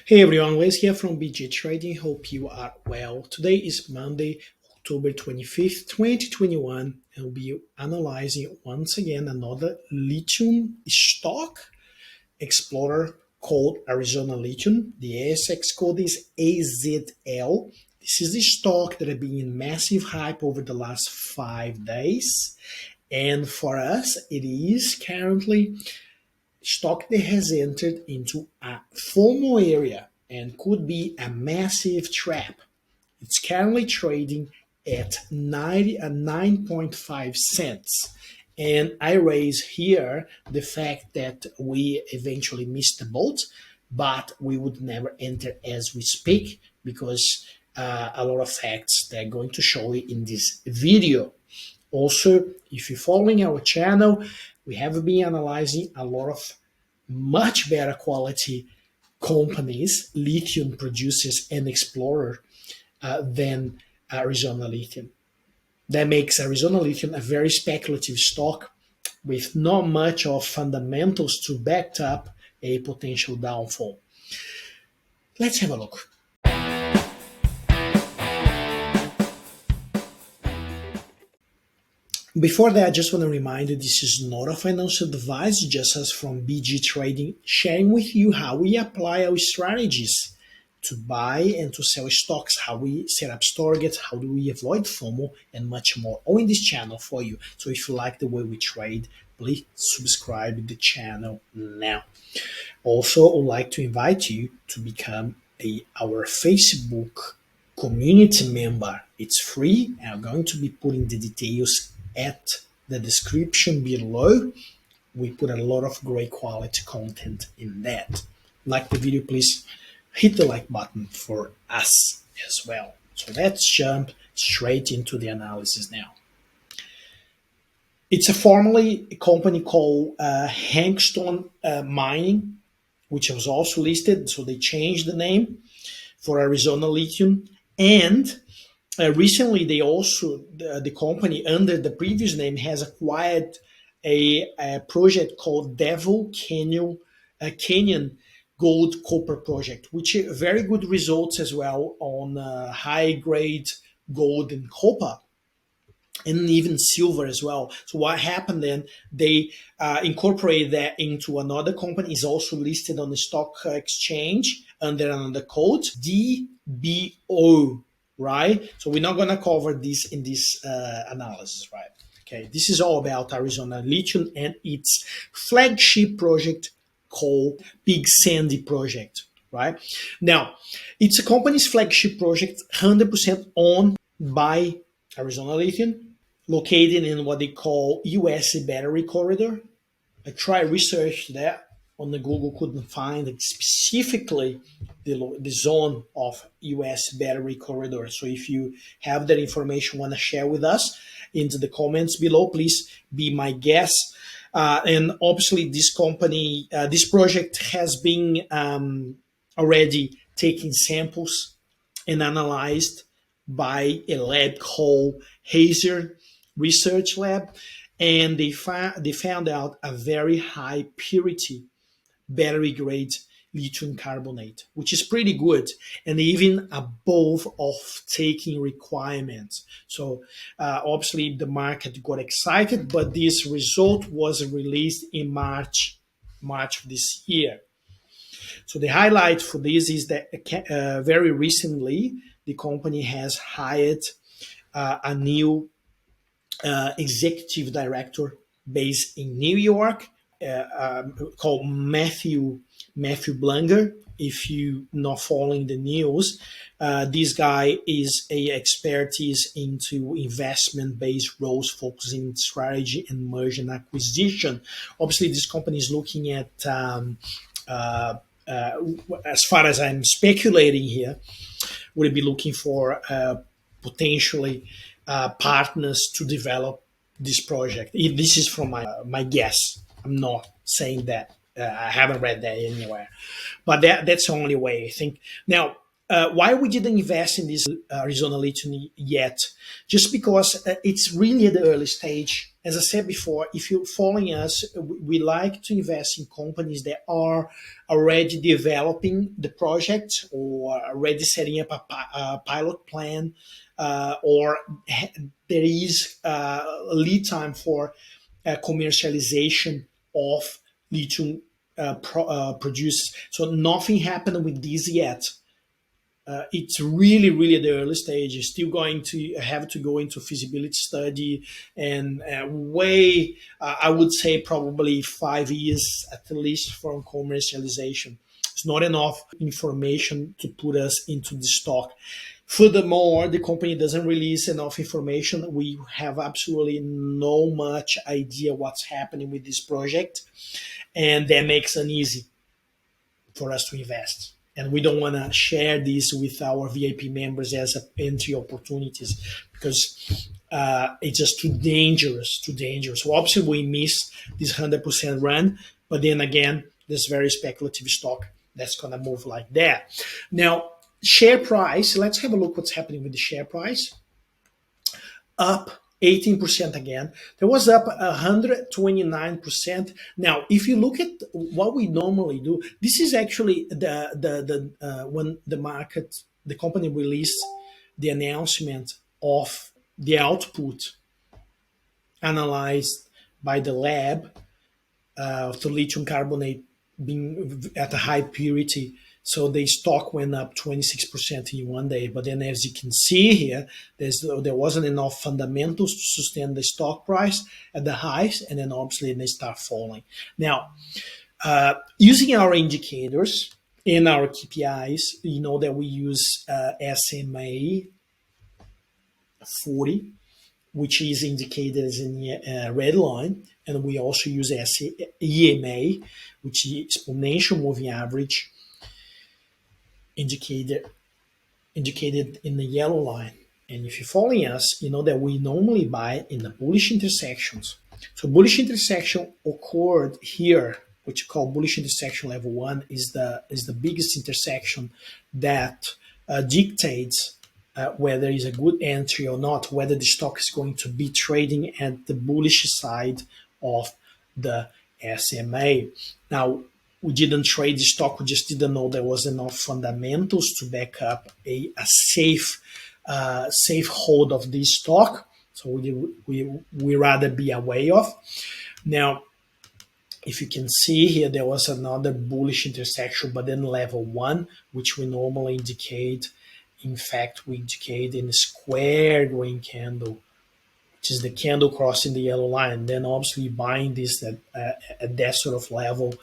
Hey everyone, Wes here from BG Trading. Hope you are well. Today is Monday, October 25th, 2021, and we'll be analyzing once again another lithium stock explorer called Arizona Lithium. The ASX code is AZL. This is the stock that has been in massive hype over the last 5 days. And for us, it is currently stock that has entered into a FOMO area and could be a massive trap. It's currently trading at 9.5 cents. And I raise here the fact that we eventually missed the boat, but we would never enter as we speak because a lot of facts they're going to show you in this video. Also, if you're following our channel, we have been analyzing a lot of much better quality companies, lithium producers and explorer than Arizona Lithium. That makes Arizona Lithium a very speculative stock with not much of fundamentals to back up a potential downfall. Let's have a look. Before that, I just want to remind you this is not a financial advice, just as from BG Trading, sharing with you how we apply our strategies to buy and to sell stocks, how we set up targets, how do we avoid FOMO, and much more, all in this channel for you. So if you like the way we trade, please subscribe to the channel now. Also, I would like to invite you to become our Facebook community member. It's free, and I'm going to be putting the details at the description below. We put a lot of great quality content in that. Like the video, please hit the like button for us as well. So let's jump straight into the analysis now. It's formerly a company called Hangstone Mining, which was also listed. So they changed the name for Arizona Lithium. And recently, they also, the company under the previous name has acquired a project called Devil Canyon Gold Copper Project, which are very good results as well on high grade gold and copper, and even silver as well. So what happened then, they incorporated that into another company, is also listed on the stock exchange under another code, DBO, right? So we're not going to cover this in this analysis, right? Okay, this is all about Arizona Lithium and its flagship project called Big Sandy Project, right? Now, it's a company's flagship project, 100% owned by Arizona Lithium, located in what they call US Battery Corridor. I tried research that on the Google, couldn't find specifically the zone of US Battery Corridor. So if you have that information, want to share with us into the comments below, please be my guest. And obviously this company, this project has been already taking samples and analyzed by a lab called Hazer Research Lab, and they found out a very high purity battery grade lithium carbonate, which is pretty good and even above off-taking requirements. So obviously the market got excited, but this result was released in March of this year. So the highlight for this is that very recently the company has hired a new executive director based in New York, called Matthew Blanger. If you not following the news, this guy is a expertise into investment-based roles, focusing on strategy and merger and acquisition. Obviously, this company is looking at, as far as I'm speculating here, would it be looking for potentially partners to develop this project? This is from my guess. I'm not saying that. I haven't read that anywhere, but that's the only way I think. Now, Why we didn't invest in this Arizona Lithium yet? Just because it's really at the early stage. As I said before, if you're following us, we like to invest in companies that are already developing the project or already setting up a pilot plan, or there is a lead time for commercialization of lithium producers. So nothing happened with this yet. It's really, really at the early stage. It's still going to have to go into feasibility study and I would say probably 5 years at least from commercialization. It's not enough information to put us into the stock. Furthermore, the company doesn't release enough information. We have absolutely no much idea what's happening with this project, and that makes it uneasy for us to invest. And we don't want to share this with our VIP members as entry opportunities because it's just too dangerous, too dangerous. So obviously, we miss this 100% run, but then again, this very speculative stock that's going to move like that. Now, share price, let's have a look what's happening with the share price. Up 18% again. There was up 129%. Now, if you look at what we normally do, this is actually the when the company released the announcement of the output analyzed by the lab of the lithium carbonate being at a high purity. So the stock went up 26% in one day. But then, as you can see here, there wasn't enough fundamentals to sustain the stock price at the highs, and then obviously they start falling. Now, using our indicators and our KPIs, you know that we use SMA 40, which is indicated as a red line, and we also use EMA, which is exponential moving average, indicated in the yellow line. And if you're following us, you know that we normally buy in the bullish intersections. So bullish intersection occurred here, which you call bullish intersection level 1, is the biggest intersection that dictates whether it's a good entry or not, whether the stock is going to be trading at the bullish side of the SMA. Now, we didn't trade the stock. We just didn't know there was enough fundamentals to back up a safe hold of this stock. So we rather be away of. Now, if you can see here, there was another bullish intersection, but then level 1, which we normally indicate. In fact, we indicate in a square green candle, which is the candle crossing the yellow line. Then obviously buying this at that sort of level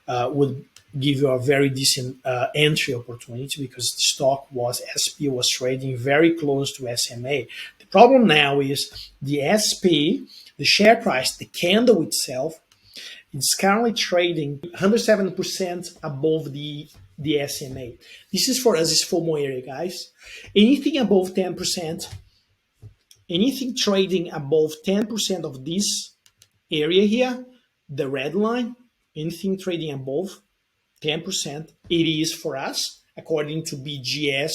would give you a very decent entry opportunity because the stock SP was trading very close to SMA. The problem now is the SP, the share price, the candle itself, it's currently trading 107% above the SMA. This is for us is FOMO area, guys. Anything above 10%, anything trading above 10% of this area here, the red line, anything trading above 10%, it is for us, according to BGS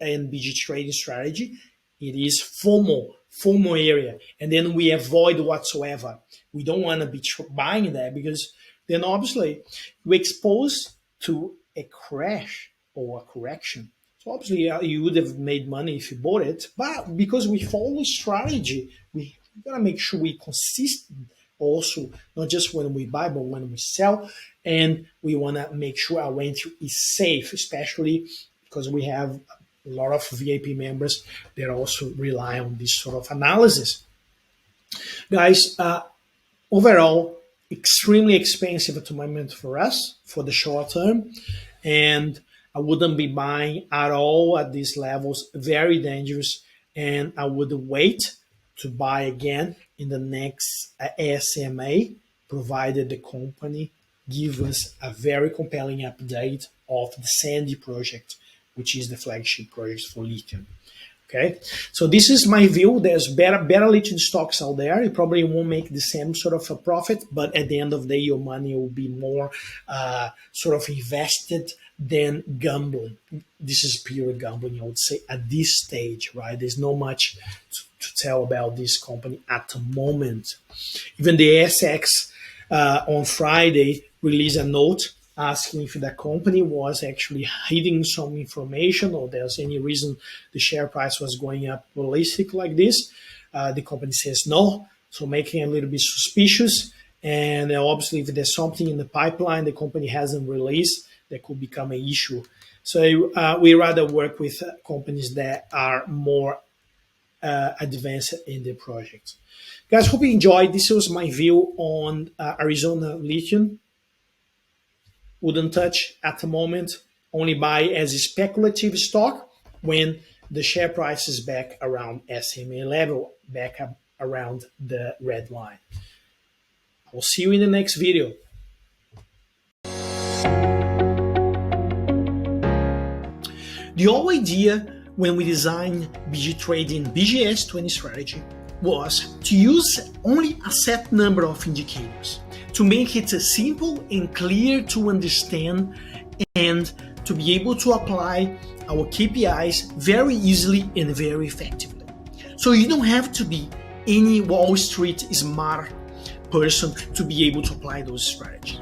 and BG trading strategy, it is FOMO area. And then we avoid whatsoever. We don't want to be buying that because then obviously we expose to a crash or a correction. So obviously you would have made money if you bought it, but because we follow strategy, we gotta make sure we're consistent also, not just when we buy, but when we sell. And we want to make sure our entry is safe, especially because we have a lot of VIP members that also rely on this sort of analysis. Guys, overall, extremely expensive at the moment for us for the short term. And I wouldn't be buying at all at these levels, very dangerous. And I would wait to buy again in the next SMA, provided the company give us a very compelling update of the Sandy project, which is the flagship project for lithium. Okay, so this is my view. There's better lithium stocks out there. You probably won't make the same sort of a profit, but at the end of the day, your money will be more sort of invested than gambling. This is pure gambling, I would say, at this stage, right? There's not much to tell about this company at the moment. Even the ASX on Friday released a note asking if the company was actually hiding some information or there's any reason the share price was going up realistic like this. The company says no, so making it a little bit suspicious. And obviously, if there's something in the pipeline the company hasn't released, that could become an issue. So we rather work with companies that are more advanced in their projects. Guys, hope you enjoyed. This was my view on Arizona Lithium. Wouldn't touch at the moment, only buy as a speculative stock when the share price is back around SMA level, back up around the red line. I will see you in the next video. The whole idea when we designed BG Trading BGS 20 strategy was to use only a set number of indicators to make it simple and clear to understand and to be able to apply our KPIs very easily and very effectively. So you don't have to be any Wall Street smart person to be able to apply those strategies.